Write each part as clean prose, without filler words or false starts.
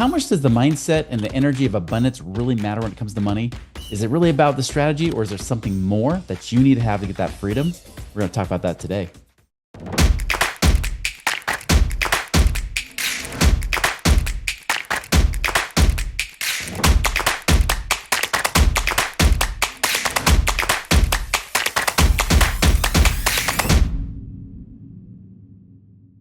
How much does the mindset and the energy of abundance really matter when it comes to money? Is it really about the strategy, or is there something more that you need to have to get that freedom? We're going to talk about that today.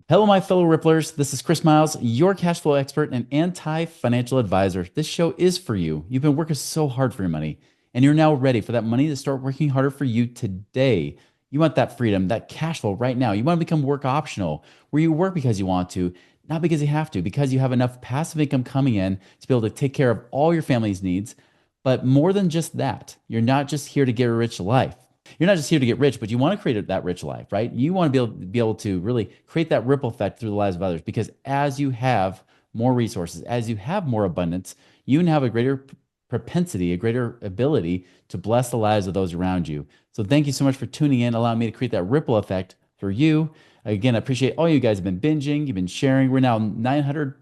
Hello, my fellow Ripplers. This is Chris Miles, your cash flow expert and anti-financial advisor. This show is for you. You've been working so hard for your money, and you're now ready for that money to start working harder for you today. You want that freedom, that cash flow right now. You want to become work optional, where you work because you want to, not because you have to, because you have enough passive income coming in to be able to take care of all your family's needs. But more than just that, you're not just here to get a rich life. You're not just here to get rich, but you want to create that rich life, right? You want to be able to really create that ripple effect through the lives of others, because as you have more resources, as you have more abundance, you have a greater propensity, a greater ability to bless the lives of those around you. So thank you so much for tuning in, allowing me to create that ripple effect for you. Again, I appreciate all you guys have been binging, you've been sharing. We're now 900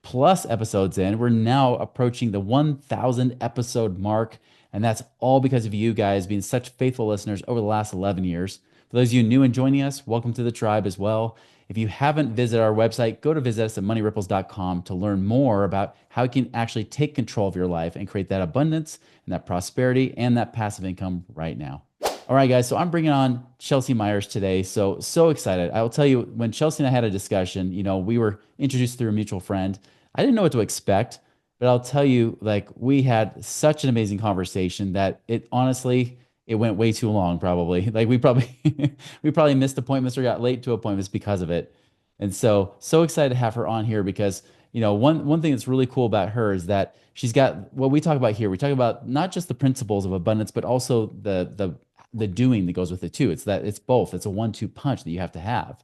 plus episodes in. We're now approaching the 1,000 episode mark. And that's all because of you guys being such faithful listeners over the last 11 years. For those of you new and joining us, welcome to the tribe as well. If you haven't visited our website, go to visit us at moneyripples.com to learn more about how you can actually take control of your life and create that abundance and that prosperity and that passive income right now. All right, guys. So I'm bringing on Chelsea Myers today. So excited. I will tell you, when Chelsea and I had a discussion, we were introduced through a mutual friend. I didn't know what to expect. But I'll tell you, like, we had such an amazing conversation that it went way too long, probably. Like, we probably missed appointments or got late to appointments because of it. And so excited to have her on here because, one thing that's really cool about her is that she's got what we talk about here. We talk about not just the principles of abundance, but also the doing that goes with it too. It's both. It's a 1-2 punch that you have to have.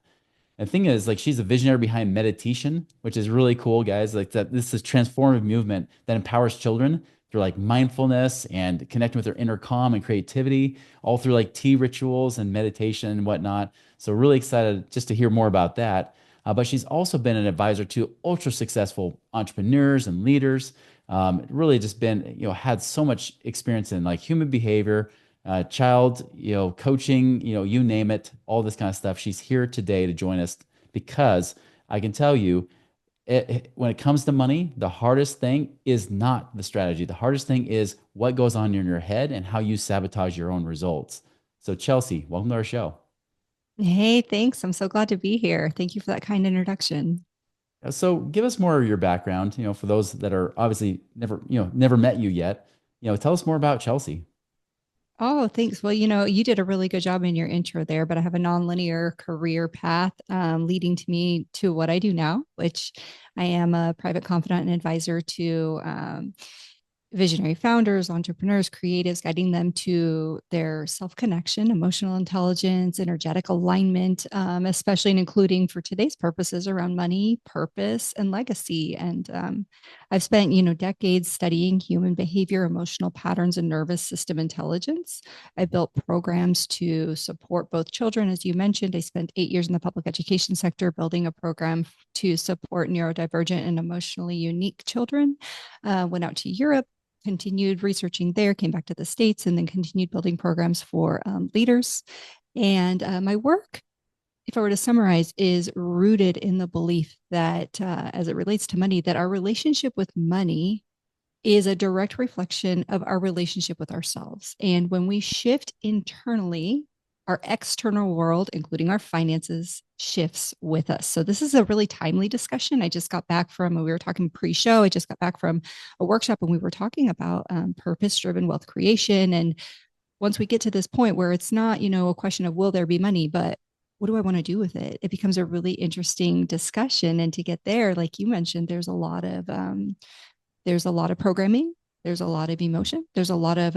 And the thing is, like, she's a visionary behind meditation, which is really cool, guys. Like, that this is transformative movement that empowers children through like mindfulness and connecting with their inner calm and creativity, all through like tea rituals and meditation and whatnot. So really excited just to hear more about that. But she's also been an advisor to ultra successful entrepreneurs and leaders. Really just been, had so much experience in like human behavior, child, coaching, you name it, all this kind of stuff. She's here today to join us because I can tell you, when it comes to money, the hardest thing is not the strategy. The hardest thing is what goes on in your head and how you sabotage your own results. So, Chelsea, welcome to our show. Hey, thanks. I'm so glad to be here. Thank you for that kind introduction. So, give us more of your background. For those that are obviously never met you yet. Tell us more about Chelsea. Oh, thanks. Well, you did a really good job in your intro there, but I have a nonlinear career path leading to me to what I do now, which I am a private confidant and advisor to visionary founders, entrepreneurs, creatives, guiding them to their self connection, emotional intelligence, energetic alignment, especially and including for today's purposes around money, purpose, and legacy. And I've spent, decades studying human behavior, emotional patterns, and nervous system intelligence. I built programs to support both children, as you mentioned. I spent 8 years in the public education sector building a program to support neurodivergent and emotionally unique children. Went out to Europe, continued researching there, came back to the States, and then continued building programs for leaders. And my work, if I were to summarize, is rooted in the belief that as it relates to money, that our relationship with money is a direct reflection of our relationship with ourselves. And when we shift internally, our external world, including our finances, shifts with us. So this is a really timely discussion. I just got back from, we were talking pre-show, I just got back from a workshop and we were talking about purpose-driven wealth creation. And once we get to this point where it's not, a question of will there be money, but what do I want to do with it? It becomes a really interesting discussion. And to get there, like you mentioned, there's a lot of programming, there's a lot of emotion, there's a lot of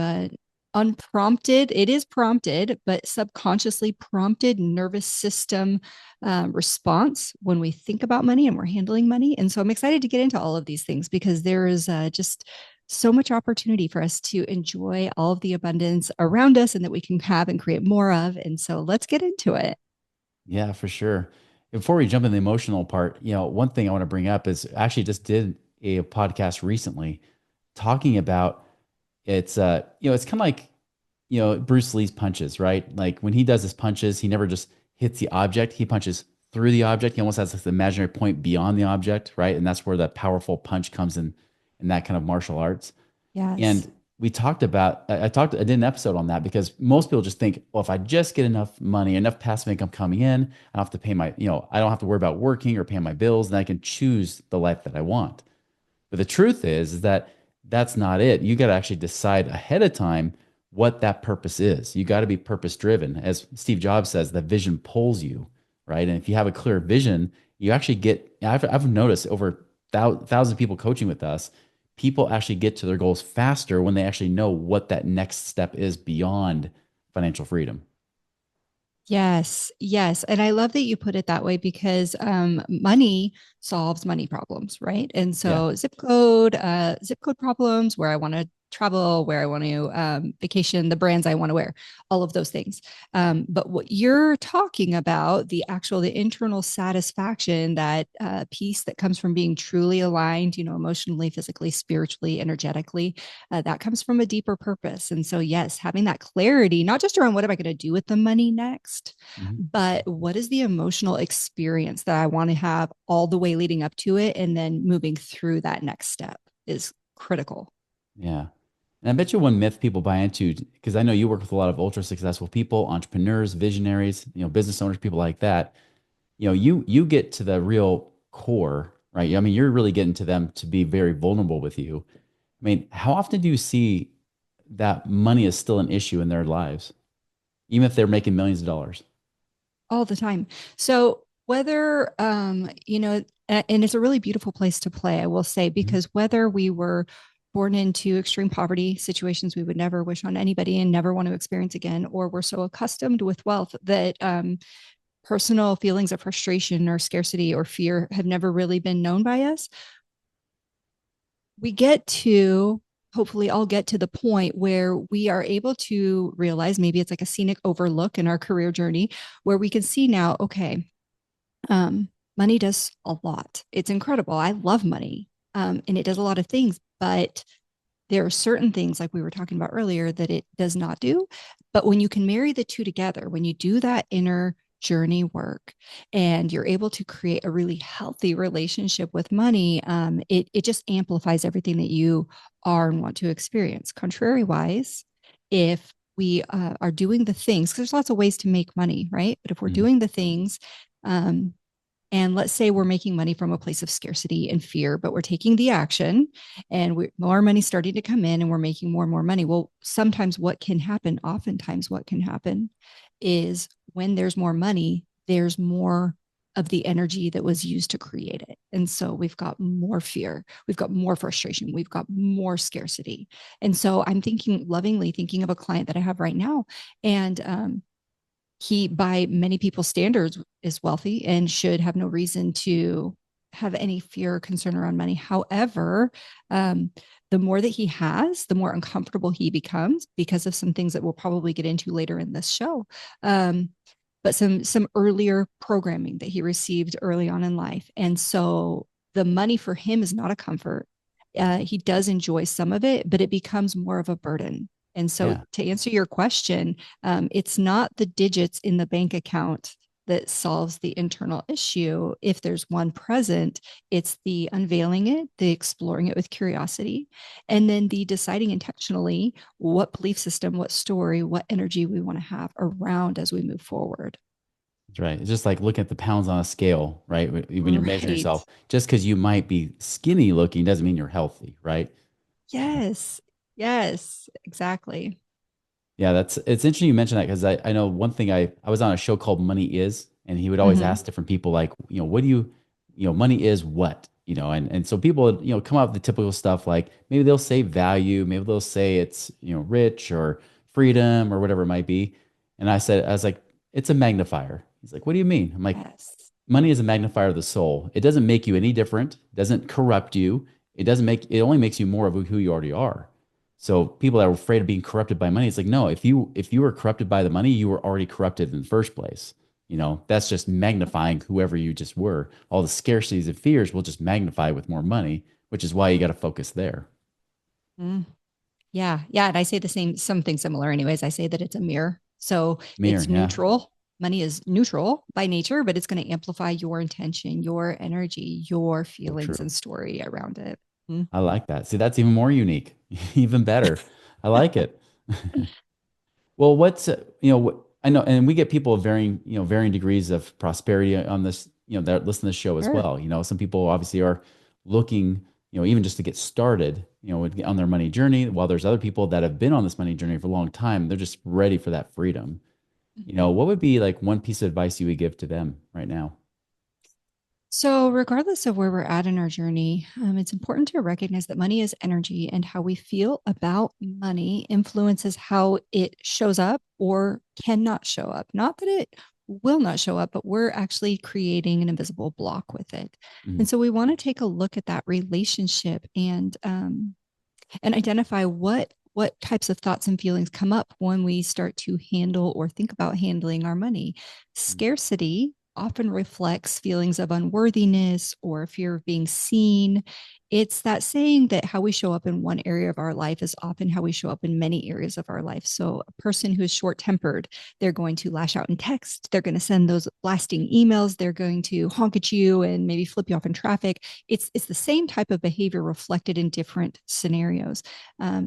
unprompted, it is prompted, but subconsciously prompted nervous system response when we think about money and we're handling money. And so I'm excited to get into all of these things because there is just so much opportunity for us to enjoy all of the abundance around us and that we can have and create more of. And so let's get into it. Yeah, for sure. Before we jump in the emotional part, one thing I want to bring up is I actually just did a podcast recently talking about it's kind of like, Bruce Lee's punches, right? Like when he does his punches, he never just hits the object, he punches through the object. He almost has this imaginary point beyond the object, right? And that's where that powerful punch comes in that kind of martial arts. Yes. And we talked about, I did an episode on that because most people just think, well, if I just get enough money, enough passive income coming in, I don't have to pay my, I don't have to worry about working or paying my bills, and I can choose the life that I want. But the truth is that that's not it. You got to actually decide ahead of time what that purpose is. You got to be purpose driven. As Steve Jobs says, the vision pulls you, right? And if you have a clear vision, you actually get, I've noticed over thousand people coaching with us, people actually get to their goals faster when they actually know what that next step is beyond financial freedom. Yes, yes. And I love that you put it that way because money solves money problems, right? And Yeah. so zip code problems, where I want to travel, where I want to vacation, the brands I want to wear, all of those things. But what you're talking about, the internal satisfaction, that peace that comes from being truly aligned, emotionally, physically, spiritually, energetically, that comes from a deeper purpose. And so, yes, having that clarity, not just around what am I going to do with the money next, Mhm. but what is the emotional experience that I want to have all the way leading up to it, and then moving through that next step is critical. Yeah. And I bet you one myth people buy into, because I know you work with a lot of ultra successful people, entrepreneurs, visionaries, business owners, people like that. You get to the real core, right? I mean, you're really getting to them to be very vulnerable with you. I mean, how often do you see that money is still an issue in their lives, even if they're making millions of dollars? All the time. So whether and it's a really beautiful place to play, I will say, Mhm. because whether we were born into extreme poverty situations we would never wish on anybody and never want to experience again, or we're so accustomed with wealth that personal feelings of frustration or scarcity or fear have never really been known by us, we get to hopefully all get to the point where we are able to realize, maybe it's like a scenic overlook in our career journey, where we can see now, okay, money does a lot. It's incredible. I love money, and it does a lot of things, but there are certain things, like we were talking about earlier, that it does not do. But when you can marry the two together, when you do that inner journey work and you're able to create a really healthy relationship with money, it just amplifies everything that you are and want to experience. Contrary wise, if we are doing the things, because there's lots of ways to make money, right? But if we're Mhm. doing the things, um, and let's say we're making money from a place of scarcity and fear, but we're taking the action, and more money starting to come in and we're making more and more money. Well, sometimes what can happen, oftentimes what can happen, is when there's more money, there's more of the energy that was used to create it. And so we've got more fear, we've got more frustration, we've got more scarcity. And so I'm thinking, lovingly thinking of a client that I have right now. And he, by many people's standards, is wealthy and should have no reason to have any fear or concern around money. However, um, the more that he has, the more uncomfortable he becomes because of some things that we'll probably get into later in this show. Um, but some earlier programming that he received early on in life, and so the money for him is not a comfort. He does enjoy some of it, but it becomes more of a burden. And so, Yeah. to answer your question, it's not the digits in the bank account that solves the internal issue. If there's one present, it's the unveiling it, the exploring it with curiosity, and then the deciding intentionally what belief system, what story, what energy we want to have around as we move forward. That's right. It's just like looking at the pounds on a scale, right? When you're measuring Right. yourself, just because you might be skinny looking doesn't mean you're healthy, right? Yes. Yes, exactly. Yeah, it's interesting you mentioned that because I know one thing I was on a show called Money Is, and he would always Mm-hmm. ask different people like, what do you, money is what, and so people would, come up with the typical stuff like maybe they'll say value, maybe they'll say it's, rich or freedom or whatever it might be. And I was like, it's a magnifier. He's like, what do you mean? I'm like, Yes. money is a magnifier of the soul. It doesn't make you any different, doesn't corrupt you. It only makes you more of who you already are. So people that are afraid of being corrupted by money, it's like, no, if you were corrupted by the money, you were already corrupted in the first place. That's just magnifying whoever you just were. All the scarcities and fears will just magnify with more money, which is why you got to focus there. Mm. Yeah. Yeah. And I say the same, something similar, anyways. I say that it's a mirror. So Mirror, it's yeah, neutral. Money is neutral by nature, but it's going to amplify your intention, your energy, your so feelings true. and story around it. Mm. I like that. See, that's even more unique, even better. I like it. Well, what I know, and we get people of varying, varying degrees of prosperity on this, that listen to this show as Sure. well. Some people obviously are looking, even just to get started, on their money journey, while there's other people that have been on this money journey for a long time. They're just ready for that freedom. Mhm. What would be like one piece of advice you would give to them right now? So, regardless of where we're at in our journey, it's important to recognize that money is energy and how we feel about money influences how it shows up or cannot show up. Not that it will not show up, but we're actually creating an invisible block with it. And Mhm. so, we want to take a look at that relationship and identify what types of thoughts and feelings come up when we start to handle or think about handling our money. Scarcity often reflects feelings of unworthiness or fear of being seen. It's that saying that how we show up in one area of our life is often how we show up in many areas of our life. So, a person who is short tempered, they're going to lash out in text, they're going to send those blasting emails, they're going to honk at you and maybe flip you off in traffic. It's the same type of behavior reflected in different scenarios.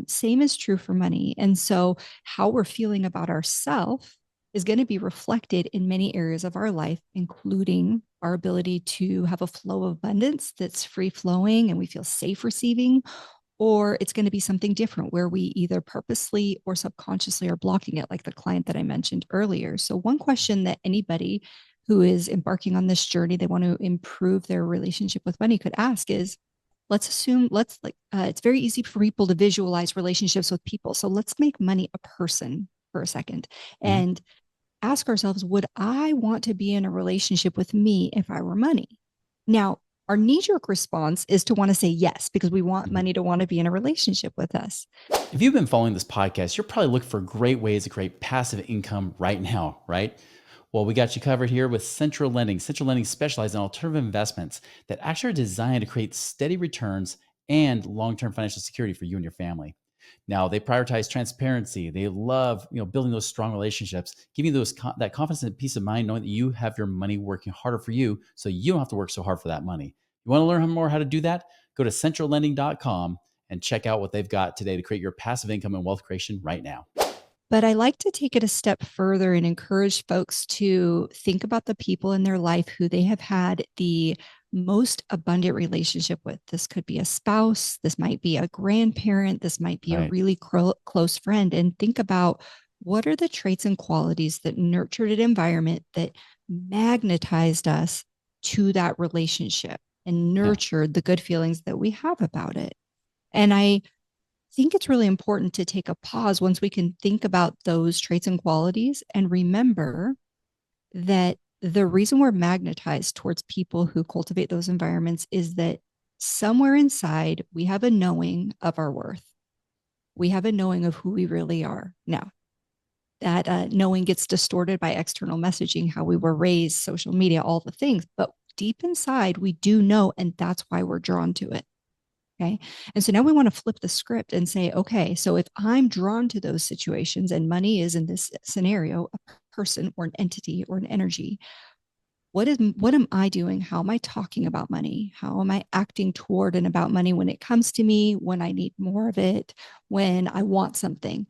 Same is true for money. And so, how we're feeling about ourselves is going to be reflected in many areas of our life, including our ability to have a flow of abundance that's free flowing and we feel safe receiving, or it's going to be something different where we either purposely or subconsciously are blocking it, like the client that I mentioned earlier. So, one question that anybody who is embarking on this journey, they want to improve their relationship with money, could ask is, let's assume, let's like, it's very easy for people to visualize relationships with people. So, let's make money a person for a second Mhm. and ask ourselves, would I want to be in a relationship with me if I were money? Now, our knee jerk response is to want to say yes, because we want Mhm. money to want to be in a relationship with us. If you've been following this podcast, you're probably looking for great ways to create passive income right now, right? Well, we got you covered here with Central Lending. Central Lending specializes in alternative investments that actually are designed to create steady returns and long-term financial security for you and your family. Now, they prioritize transparency. They love, building those strong relationships, giving you that confidence and peace of mind, knowing that you have your money working harder for you, so you don't have to work so hard for that money. You want to learn more how to do that? Go to centrallending.com and check out what they've got today to create your passive income and wealth creation right now. But I like to take it a step further and encourage folks to think about the people in their life who they have had the most abundant relationship with. This could be a spouse, this might be a grandparent, this might be a Right. really close friend, and think about what are the traits and qualities that nurtured an environment that magnetized us to that relationship and Yeah. nurtured the good feelings that we have about it. And I think it's really important to take a pause once we can think about those traits and qualities and remember that the reason we're magnetized towards people who cultivate those environments is that somewhere inside we have a knowing of our worth. We have a knowing of who we really are. Now, that knowing gets distorted by external messaging, how we were raised, social media, all the things. But deep inside, we do know, and that's why we're drawn to it. Okay. And so now we want to flip the script and say, okay, so if I'm drawn to those situations and money is in this scenario, a person or an entity or an energy, what am I doing? How am I talking about money? How am I acting toward and about money when it comes to me, when I need more of it, when I want something?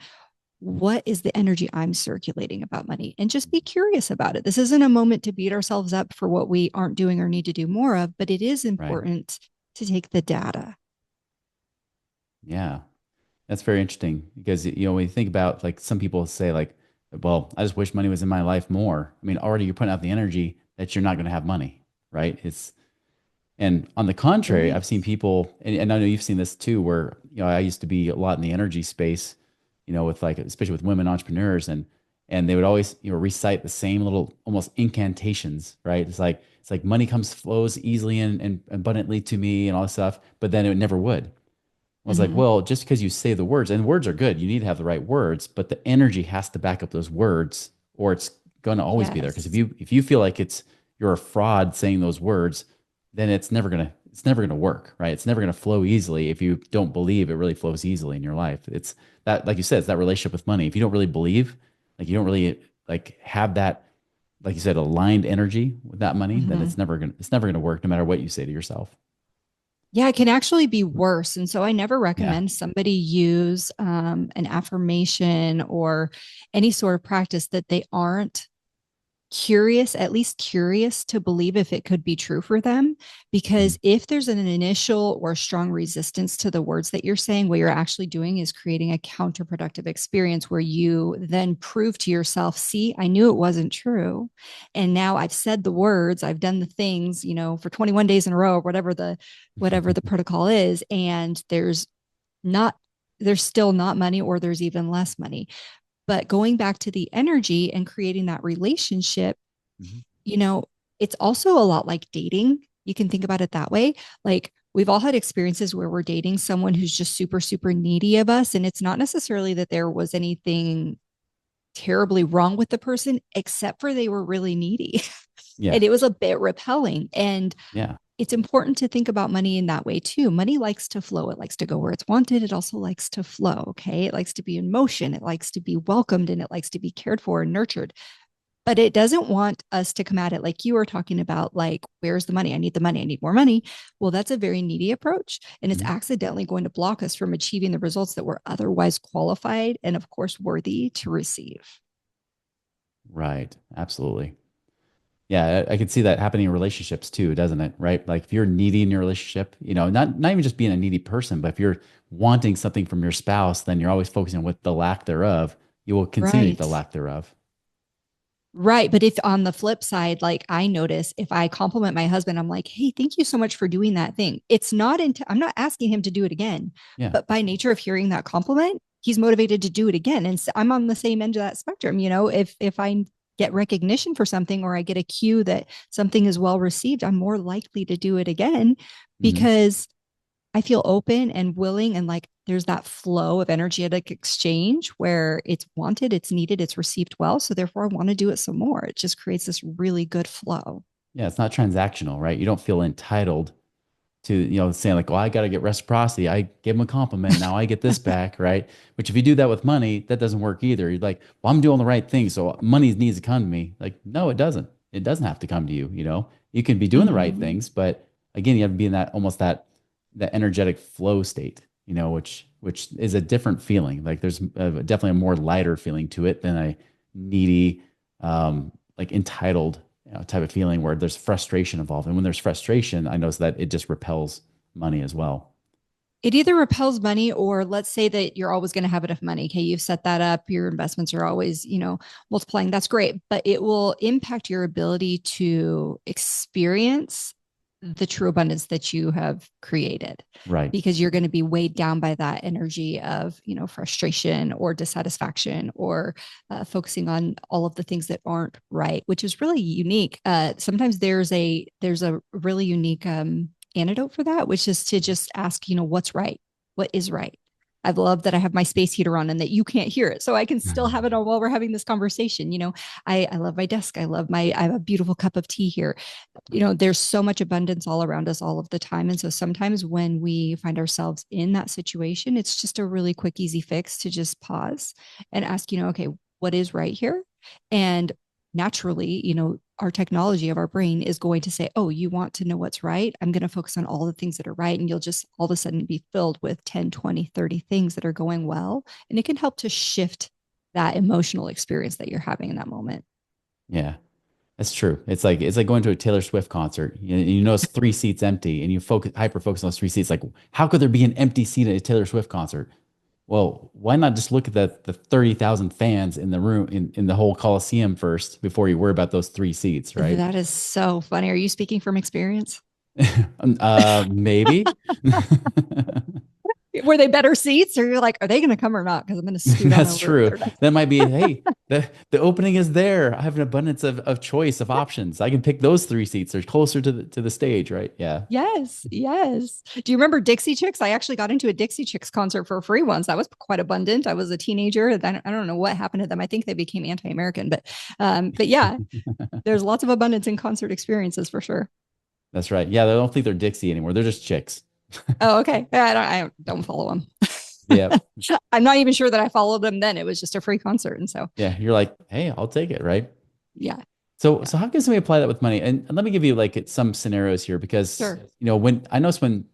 What is the energy I'm circulating about money? And just be curious about it. This isn't a moment to beat ourselves up for what we aren't doing or need to do more of, but it is Right. important to take the data. Yeah. That's very interesting because, when you think about, like, some people say, like, well, I just wish money was in my life more. I mean, already you're putting out the energy that you're not going to have money, right? And on the contrary, Right. I've seen people, and I know you've seen this too, where, I used to be a lot in the energy space, with, like, especially with women entrepreneurs, and they would always, recite the same little almost incantations, right? It's like money flows easily and abundantly to me and all this stuff, but then it never would. I was like, Mm-hmm. well, just because you say the words, and words are good, you need to have the right words, but the energy has to back up those words, or it's going to always be there. Because if Yes. you feel like you're a fraud saying those words, then it's never gonna. it's never going to work, right? It's never going to flow easily if you don't believe it really flows easily in your life. It's that, like you said, it's that relationship with money. If you don't really believe, like you don't really like have that, like you said, aligned energy with that money, then Mhm. it's never gonna work no matter what you say to yourself. Yeah, it can actually be worse. And so I never Yeah. recommend somebody use an affirmation or any sort of practice that they aren't curious, at least curious to believe if it could be true for them. Mhm. Because if there's an initial or strong resistance to the words that you're saying, what you're actually doing is creating a counterproductive experience where you then prove to yourself, see, I knew it wasn't true. And now I've said the words, I've done the things, for 21 days in a row, or whatever the protocol is, and not there's still not money or there's even less money. But going back to the energy and creating that relationship, Mhm. you know, it's also a lot like dating. You can think about it that way. Like we've all had experiences where we're dating someone who's just super, super needy of us. And it's not necessarily that there was anything terribly wrong with the person, except for they were really needy. Yeah. And it was a bit repelling. And Yeah. it's important to think about money in that way too. Money likes to flow. It likes to go where it's wanted. It also likes to flow. Okay. It likes to be in motion. It likes to be welcomed and it likes to be cared for and nurtured. But it doesn't want us to come at it like you were talking about, like, where's the money? I need the money. I need more money. Well, that's a very needy approach. And it's Mhm. accidentally going to block us from achieving the results that we're otherwise qualified and, of course, worthy to receive. Right. Absolutely. Yeah, I could see that happening in relationships too, doesn't it? Right? Like if you're needy in your relationship, not even just being a needy person, but if you're wanting something from your spouse, then you're always focusing on what the lack thereof. You will continue the Right. lack thereof. Right. But if on the flip side, like I notice if I compliment my husband, I'm like, hey, thank you so much for doing that thing. I'm not asking him to do it again, Yeah. but by nature of hearing that compliment, he's motivated to do it again. And so I'm on the same end of that spectrum. If I get recognition for something or I get a cue that something is well received, I'm more likely to do it again Mhm. because I feel open and willing and like there's that flow of energetic exchange where it's wanted, it's needed, it's received well. So therefore I want to do it some more. It just creates this really good flow. Yeah, it's not transactional, right? You don't feel entitled to, saying like, well, I got to get reciprocity. I gave him a compliment. Now I get this back, right? Which if you do that with money, that doesn't work either. You're like, well, I'm doing the right thing. So money needs to come to me. Like, no, it doesn't. It doesn't have to come to you. You can be doing the right Mm-hmm. things, but again, you have to be in that almost that energetic flow state, which is a different feeling. Like there's definitely a more lighter feeling to it than a needy, like entitled type of feeling where there's frustration involved. And when there's frustration, I notice that it just repels money as well. It either repels money or let's say that you're always going to have enough money. Okay. You've set that up. Your investments are always, multiplying. That's great, but it will impact your ability to experience the true abundance that you have created Right. because you're going to be weighed down by that energy of, frustration or dissatisfaction or focusing on all of the things that aren't right, which is really unique. Sometimes there's a really unique, antidote for that, which is to just ask, what's right? What is right? I've loved that I have my space heater on and that you can't hear it. So I can still have it on while we're having this conversation. I love my desk. I have a beautiful cup of tea here. There's so much abundance all around us all of the time. And so sometimes when we find ourselves in that situation, it's just a really quick, easy fix to just pause and ask, okay, what is right here? And naturally, our technology of our brain is going to say, oh, you want to know what's right? I'm going to focus on all the things that are right. And you'll just all of a sudden be filled with 10, 20, 30 things that are going well. And it can help to shift that emotional experience that you're having in that moment. Yeah. That's true. It's like going to a Taylor Swift concert. You notice three seats empty, and you hyper focus on those three seats. Like, how could there be an empty seat at a Taylor Swift concert? Well, why not just look at the 30,000 fans in the room in the whole Coliseum first before you worry about those three seats, right? That is so funny. Are you speaking from experience? Maybe. Were they better seats, or you're like, are they going to come or not? Because I'm going to scoot on That's over if true. they're not. That might be, hey, the opening is there. I have an abundance of choice of options. I can pick those three seats. They're closer to the stage, right? Yeah. Yes, yes. Do you remember Dixie Chicks? I actually got into a Dixie Chicks concert for free once. That was quite abundant. I was a teenager. And I don't know what happened to them. I think they became anti-American, but yeah, there's lots of abundance in concert experiences for sure. That's right. Yeah, they don't think they're Dixie anymore. They're just chicks. Oh, okay. I don't follow them. Yeah. I'm not even sure that I followed them then. It was just a free concert. And so, Yeah. You're like, hey, I'll take it, right? yeah, So, yeah, so how can somebody apply that with money? And let me give you like some scenarios here because, sure. when I notice when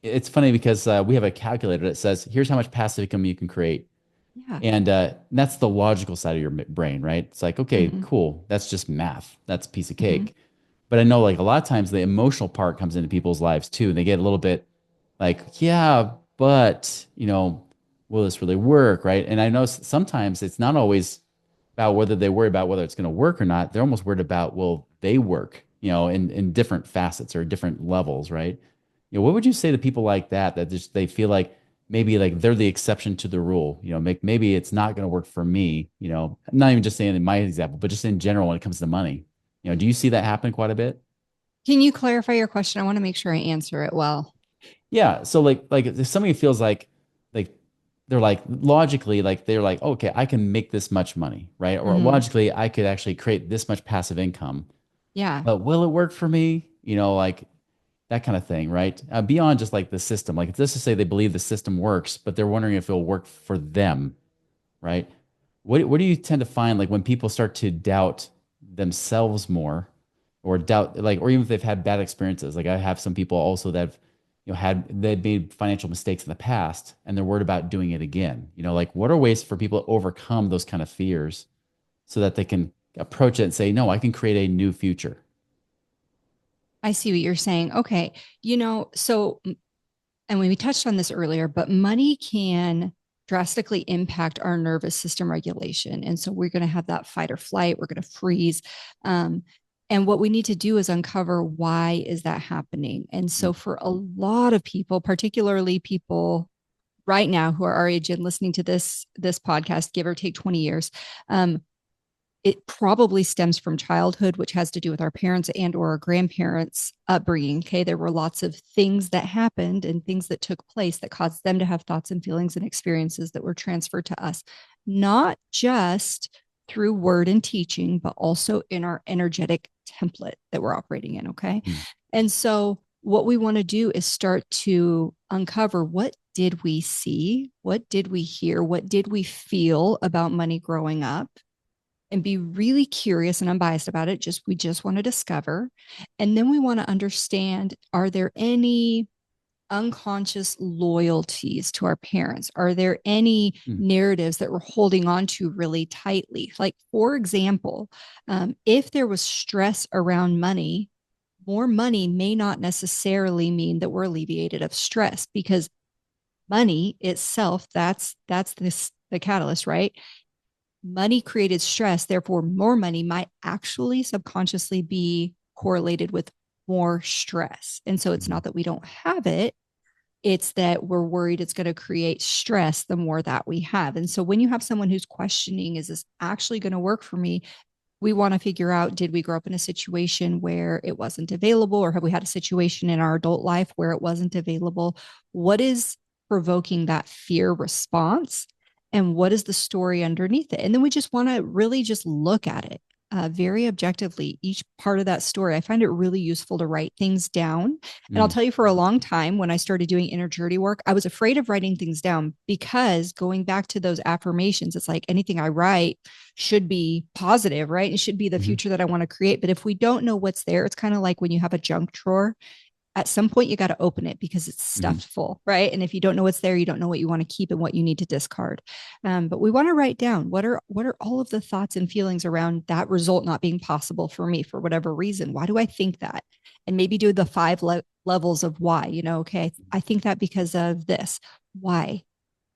it's funny because we have a calculator that says, here's how much passive income you can create. Yeah. And that's the logical side of your brain, right? It's like, okay, Hmm. cool. That's just math. That's a piece of Hmm. cake. But I know like a lot of times the emotional part comes into people's lives too. And they get a little bit like, yeah, but, will this really work? Right. And I know sometimes it's not always about whether they worry about whether it's going to work or not. They're almost worried about, will they work, in different facets or different levels, right? What would you say to people like that, that just they feel like maybe like they're the exception to the rule, maybe it's not going to work for me, I'm not even just saying in my example, but just in general when it comes to money. Do you see that happen quite a bit? Can you clarify your question? I want to make sure I answer it well. Yeah. So like if somebody feels like they're like logically like they're like, okay, I can make this much money, right? Or Hmm. logically I could actually create this much passive income. Yeah. But will it work for me? Like that kind of thing, right? Beyond just like the system. Like let's just say they believe the system works, but they're wondering if it'll work for them, right? What do you tend to find like when people start to doubt themselves more or doubt like or even if they've had bad experiences? Like I have some people also that have, they've made financial mistakes in the past and they're worried about doing it again. Like what are ways for people to overcome those kind of fears so that they can approach it and say, no, I can create a new future. I see what you're saying. Okay. So and we touched on this earlier, but money can drastically impact our nervous system regulation. And so we're going to have that fight or flight, we're going to freeze. Um, and what we need to do is uncover why is that happening. And Mm, so for a lot of people, particularly people right now who are our age and listening to this podcast, give or take 20 years, um, it probably stems from childhood, which has to do with our parents and or our grandparents upbringing. Okay, there were lots of things that happened and things that took place that caused them to have thoughts and feelings and experiences that were transferred to us, not just through word and teaching, but also in our energetic template that we're operating in. Okay, mm, and so what we want to do is start to uncover, what did we see, what did we hear, what did we feel about money growing up, and be really curious and unbiased about it. We just want to discover. And then we want to understand, are there any unconscious loyalties to our parents? Are there any mm, narratives that we're holding on to really tightly? Like, for example, if there was stress around money, more money may not necessarily mean that we're alleviated of stress, because money itself, that's the catalyst, right? Money created stress, therefore, more money might actually subconsciously be correlated with more stress. And so it's mm, not that we don't have it, it's that we're worried it's going to create stress the more that we have. And so when you have someone who's questioning, is this actually going to work for me? We want to figure out, did we grow up in a situation where it wasn't available, or have we had a situation in our adult life where it wasn't available? What is provoking that fear response? And what is the story underneath it? And then we just want to really just look at it very objectively, each part of that story. I find it really useful to write things down. And I'll mm, tell you, for a long time, when I started doing inner journey work, I was afraid of writing things down, because going back to those affirmations, it's like anything I write should be positive, right? It should be the mhm, future that I want to create. But if we don't know what's there, it's kind of like when you have a junk drawer. At some point, you got to open it because it's mhm, stuffed full, right? And if you don't know what's there, you don't know what you want to keep and what you need to discard. But we want to write down, what are all of the thoughts and feelings around that result not being possible for me for whatever reason. Why do I think that? And maybe do the five levels of why. Okay, I think that because of this. Why?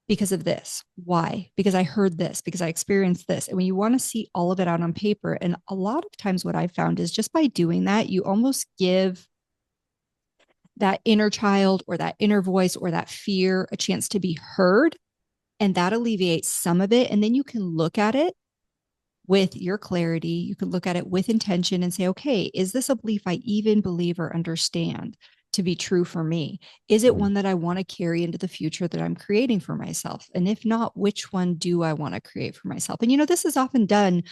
Because of this. Why? Because I heard this, because I experienced this. And when you want to see all of it out on paper, and a lot of times what I've found is just by doing that, you almost give that inner child or that inner voice or that fear a chance to be heard. And that alleviates some of it. And then you can look at it with your clarity. You can look at it with intention and say, okay, is this a belief I even believe or understand? to be true for me? Is it Mhm. one that I want to carry into the future that I'm creating for myself? And if not, which one do I want to create for myself? And, this is often done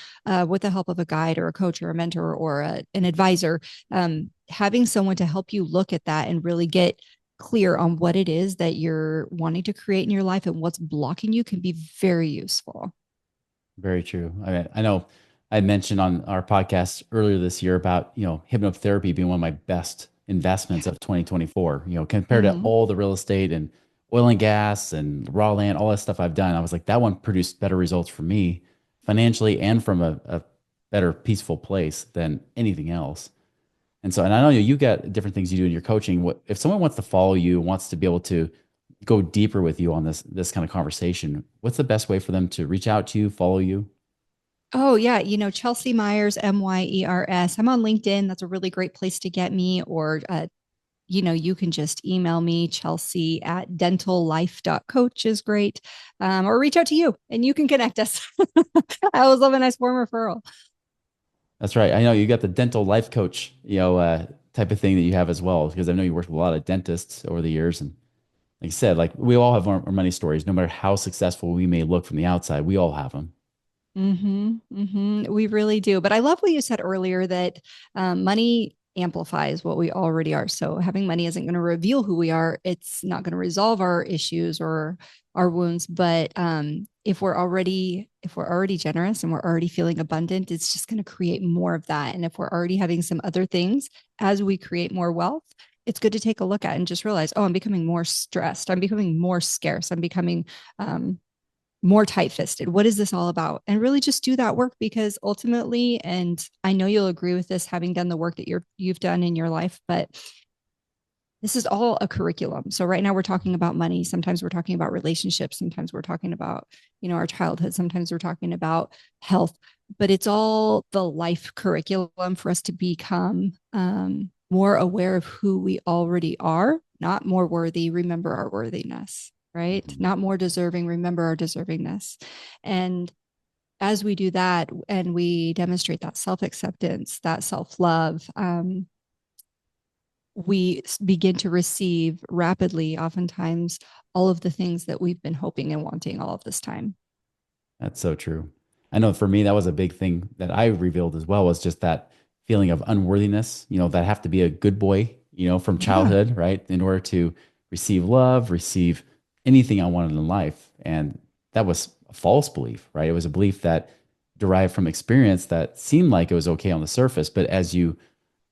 with the help of a guide or a coach or a mentor or an advisor, having someone to help you look at that and really get clear on what it is that you're wanting to create in your life and what's blocking you can be very useful. Very true. I mean, I know I mentioned on our podcast earlier this year about, hypnotherapy being one of my best investments Yeah. of 2024, compared to Mm-hmm. all the real estate and oil and gas and raw land, all that stuff I've done. I was like, that one produced better results for me financially and from a better peaceful place than anything else. And I know you got different things you do in your coaching. What if someone wants to follow you, wants to be able to go deeper with you on this kind of conversation? What's the best way for them to reach out to you, follow you? Oh, yeah. Chelsea Myers, Myers. I'm on LinkedIn. That's a really great place to get me. Or, you can just email me, Chelsea at dentallife.coach is great. Or reach out to you and you can connect us. I always love a nice warm referral. That's right. I know you got the dental life coach, type of thing that you have as well, because I know you worked with a lot of dentists over the years. And like I said, like we all have our money stories, no matter how successful we may look from the outside, we all have them. We really do. But I love what you said earlier that money amplifies what we already are. So having money isn't going to reveal who we are. It's not going to resolve our issues or our wounds. But if we're already generous and we're already feeling abundant, it's just going to create more of that. And if we're already having some other things as we create more wealth, it's good to take a look at and just realize, oh, I'm becoming more stressed. I'm becoming more scarce. I'm becoming more tight fisted. What is this all about? And really just do that work because ultimately, and I know you'll agree with this having done the work that you've done in your life, but this is all a curriculum. So right now we're talking about money. Sometimes we're talking about relationships. Sometimes we're talking about, our childhood. Sometimes we're talking about health, but it's all the life curriculum for us to become more aware of who we already are, not more worthy. Remember our worthiness, right? Mhm. Not more deserving. Remember our deservingness. And as we do that and we demonstrate that self acceptance, that self love, we begin to receive rapidly, oftentimes, all of the things that we've been hoping and wanting all of this time. That's so true. I know for me, that was a big thing that I revealed as well, was just that feeling of unworthiness, that I have to be a good boy, from Yeah. childhood, right? In order to receive love, receive anything I wanted in life. And that was a false belief, right? It was a belief that derived from experience that seemed like it was okay on the surface. But as you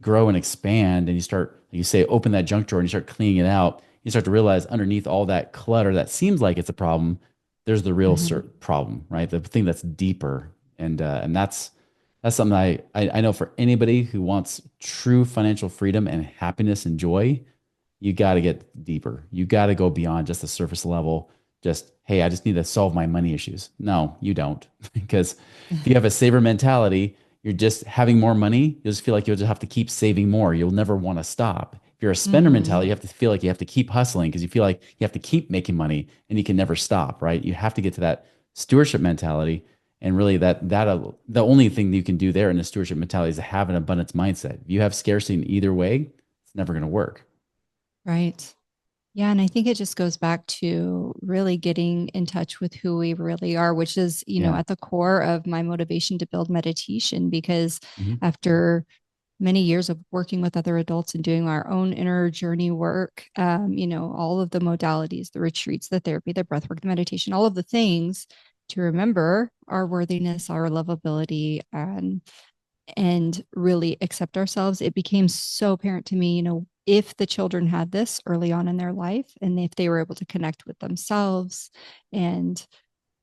grow and expand and you start, like you say, open that junk drawer and you start cleaning it out, you start to realize underneath all that clutter that seems like it's a problem, there's the real Mm-hmm. problem, right? The thing that's deeper. And that's something I know for anybody who wants true financial freedom and happiness and joy, you got to get deeper. You got to go beyond just the surface level. Just, hey, I just need to solve my money issues. No, you don't. Because if you have a saver mentality, you're just having more money. You'll just feel like you'll just have to keep saving more. You'll never want to stop. If you're a spender Mm-hmm. mentality, you have to feel like you have to keep hustling because you feel like you have to keep making money and you can never stop, right? You have to get to that stewardship mentality. And really, the only thing that you can do there in a stewardship mentality is to have an abundance mindset. If you have scarcity in either way, it's never going to work. Right. Yeah. And I think it just goes back to really getting in touch with who we really are, which is, Yeah. at the core of my motivation to build meditation. Because Mhm. after many years of working with other adults and doing our own inner journey work, all of the modalities, the retreats, the therapy, the breath work, the meditation, all of the things to remember our worthiness, our lovability, and really accept ourselves, it became so apparent to me, if the children had this early on in their life and if they were able to connect with themselves and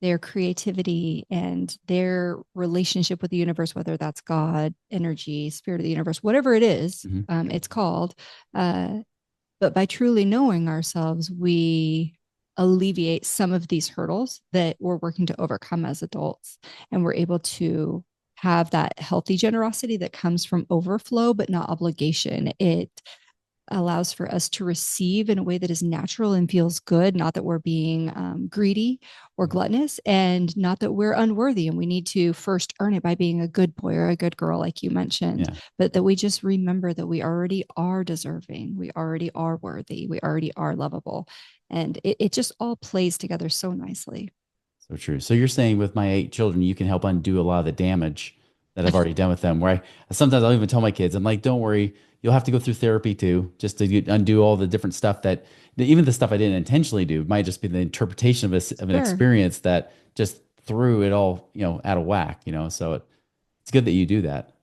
their creativity and their relationship with the universe, whether that's God, energy, spirit of the universe, whatever it is, Mhm. it's called. But by truly knowing ourselves, we alleviate some of these hurdles that we're working to overcome as adults. And we're able to have that healthy generosity that comes from overflow, but not obligation. It allows for us to receive in a way that is natural and feels good, not that we're being greedy or gluttonous, and not that we're unworthy and we need to first earn it by being a good boy or a good girl, like you mentioned, Yeah. but that we just remember that we already are deserving, we already are worthy, we already are lovable. And it just all plays together so nicely. So true. So you're saying with my 8 children, you can help undo a lot of the damage that I've already done with them. Where sometimes I'll even tell my kids, I'm like, don't worry, you'll have to go through therapy too, just to undo all the different stuff even the stuff I didn't intentionally do might just be the interpretation of an Sure. experience that just threw it all, out of whack, So it's good that you do that.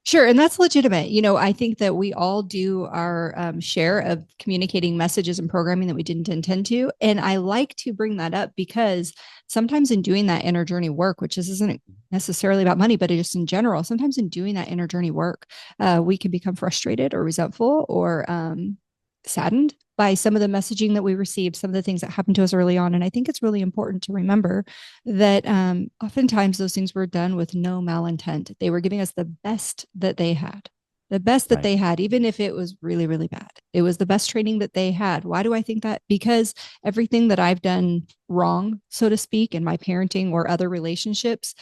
Sure. And that's legitimate. I think that we all do our share of communicating messages and programming that we didn't intend to. And I like to bring that up because sometimes in doing that inner journey work, which isn't necessarily about money, but just in general, sometimes in doing that inner journey work, we can become frustrated or resentful or saddened by some of the messaging that we received, some of the things that happened to us early on. And I think it's really important to remember that oftentimes those things were done with no malintent. They were giving us the best that they had, the best that Right. they had, even if it was really, really bad. It was the best training that they had. Why do I think that? Because everything that I've done wrong, so to speak, in my parenting or other relationships,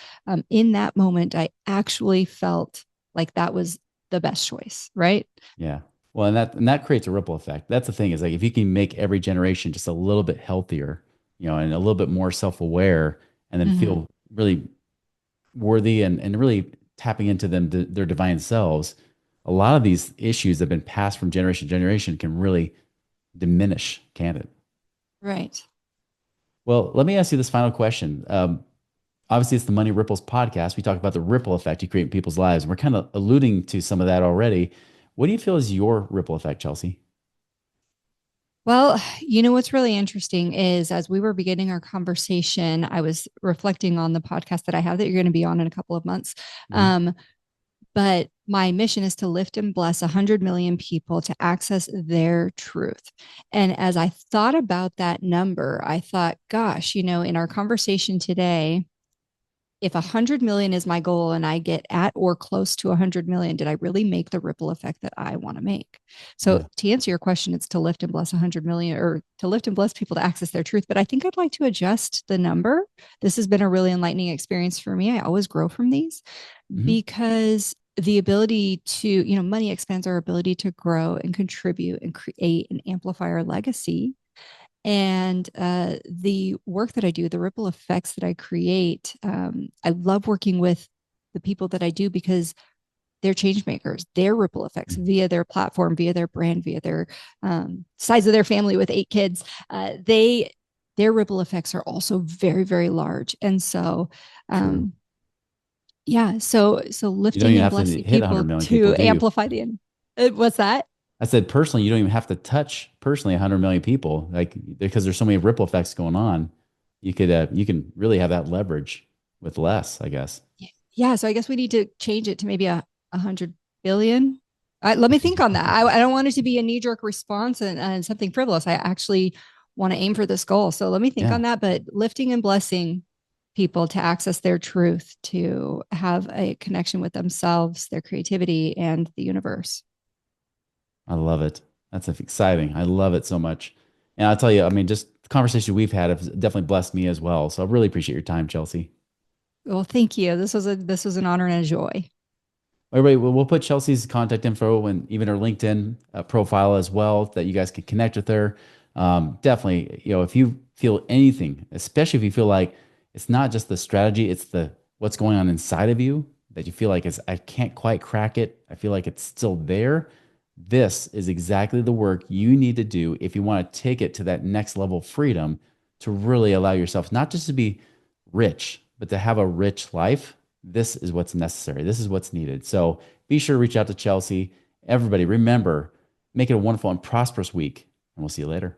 in that moment, I actually felt like that was the best choice, right? Yeah. Well, and that creates a ripple effect. That's the thing is like if you can make every generation just a little bit healthier, and a little bit more self-aware and then Mm-hmm. feel really worthy and really tapping into their divine selves, a lot of these issues that have been passed from generation to generation can really diminish, can't it? Right. Well, let me ask you this final question. Obviously, it's the Money Ripples podcast. We talk about the ripple effect you create in people's lives, and we're kind of alluding to some of that already. What do you feel is your ripple effect, Chelsea? Well, what's really interesting is as we were beginning our conversation, I was reflecting on the podcast that I have that you're going to be on in a couple of months. Mhm. Um, but my mission is to lift and bless 100 million people to access their truth. And as I thought about that number, I thought, gosh, in our conversation today, if 100 million is my goal and I get at or close to 100 million, did I really make the ripple effect that I want to make? So, Yeah. to answer your question, it's to lift and bless 100 million or to lift and bless people to access their truth. But I think I'd like to adjust the number. This has been a really enlightening experience for me. I always grow from these Hmm. because the ability to, money expands our ability to grow and contribute and create and amplify our legacy. And the work that I do, the ripple effects that I create, I love working with the people that I do because they're change makers. Their ripple effects via their platform, via their brand, via their size of their family with 8 kids, their ripple effects are also very, very large. And so, True. um, yeah, so You don't lifting even and have to blessing hit 100 people million people, to do you? amplify what's that? I said personally, you don't even have to touch personally 100 million people, like because there's so many ripple effects going on. You can really have that leverage with less, I guess. Yeah, so I guess we need to change it to maybe 100 billion. Let me think on that. I don't want it to be a knee jerk response and something frivolous. I actually want to aim for this goal. So let me think Yeah, on that. But lifting and blessing people to access their truth, to have a connection with themselves, their creativity, and the universe. I love it. That's exciting. I love it so much. And I'll tell you, I mean, just the conversation we've had has definitely blessed me as well. So I really appreciate your time, Chelsea. Well, thank you. This was an honor and a joy. Everybody, we'll put Chelsea's contact info and even her LinkedIn profile as well, that you guys can connect with her. Definitely, if you feel anything, especially if you feel like it's not just the strategy, it's the what's going on inside of you that you feel like I can't quite crack it. I feel like it's still there. This is exactly the work you need to do if you want to take it to that next level of freedom, to really allow yourself not just to be rich, but to have a rich life. This is what's necessary. This is what's needed. So be sure to reach out to Chelsea. Everybody, remember, make it a wonderful and prosperous week, and we'll see you later.